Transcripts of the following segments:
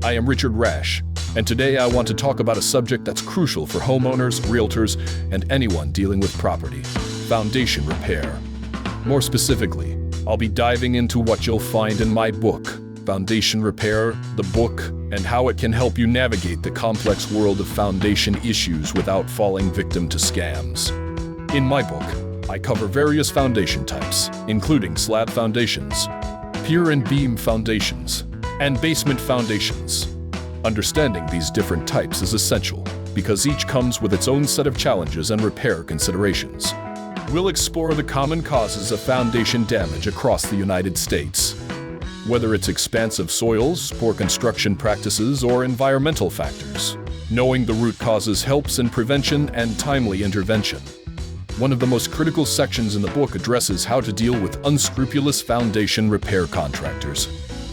I am Richard Rash, and today I want to talk about a subject that's crucial for homeowners, realtors, and anyone dealing with property: foundation repair. More specifically, I'll be diving into what you'll find in my book, Foundation Repair, the book, and how it can help you navigate the complex world of foundation issues without falling victim to scams. In my book, I cover various foundation types, including slab foundations, pier and beam foundations, and basement foundations. Understanding these different types is essential because each comes with its own set of challenges and repair considerations. We'll explore the common causes of foundation damage across the United States. Whether it's expansive soils, poor construction practices, or environmental factors, knowing the root causes helps in prevention and timely intervention. One of the most critical sections in the book addresses how to deal with unscrupulous foundation repair contractors.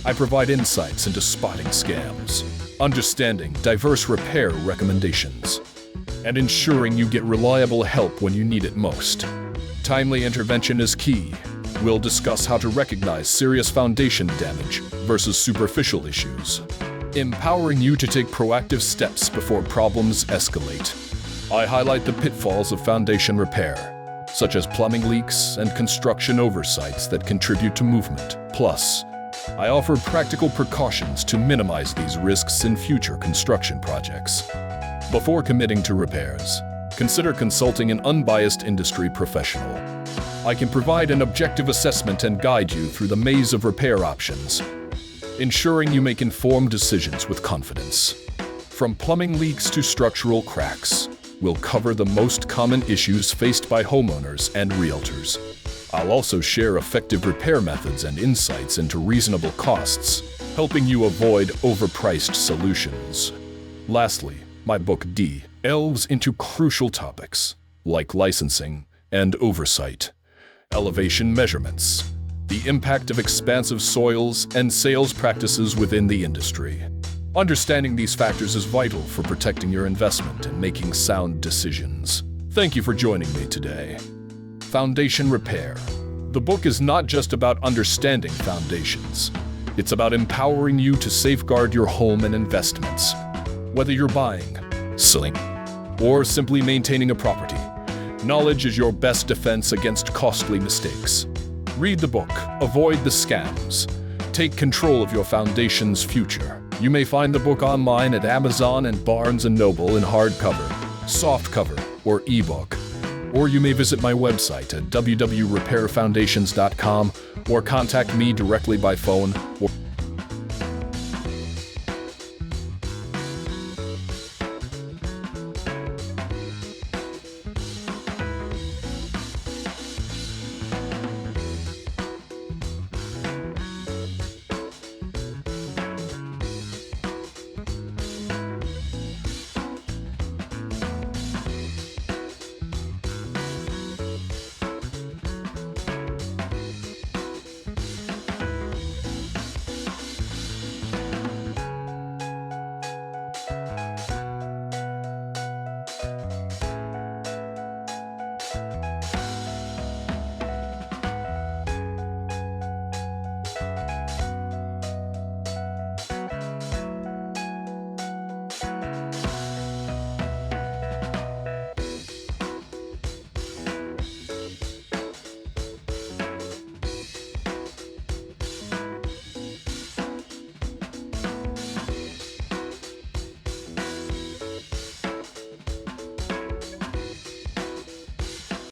I provide insights into spotting scams, understanding diverse repair recommendations, and ensuring you get reliable help when you need it most. Timely intervention is key. We'll discuss how to recognize serious foundation damage versus superficial issues, empowering you to take proactive steps before problems escalate. I highlight the pitfalls of foundation repair, such as plumbing leaks and construction oversights that contribute to movement. Plus, I offer practical precautions to minimize these risks in future construction projects. Before committing to repairs, consider consulting an unbiased industry professional. I can provide an objective assessment and guide you through the maze of repair options, ensuring you make informed decisions with confidence. From plumbing leaks to structural cracks, we'll cover the most common issues faced by homeowners and realtors. I'll also share effective repair methods and insights into reasonable costs, helping you avoid overpriced solutions. Lastly, my book delves into crucial topics like licensing and oversight, elevation measurements, the impact of expansive soils, and sales practices within the industry. Understanding these factors is vital for protecting your investment and making sound decisions. Thank you for joining me today. Foundation Repair. The book is not just about understanding foundations. It's about empowering you to safeguard your home and investments. Whether you're buying, selling, or simply maintaining a property, knowledge is your best defense against costly mistakes. Read the book, avoid the scams, take control of your foundation's future. You may find the book online at Amazon and Barnes & Noble in hardcover, softcover, or ebook. Or you may visit my website at www.repairfoundations.com or contact me directly by phone or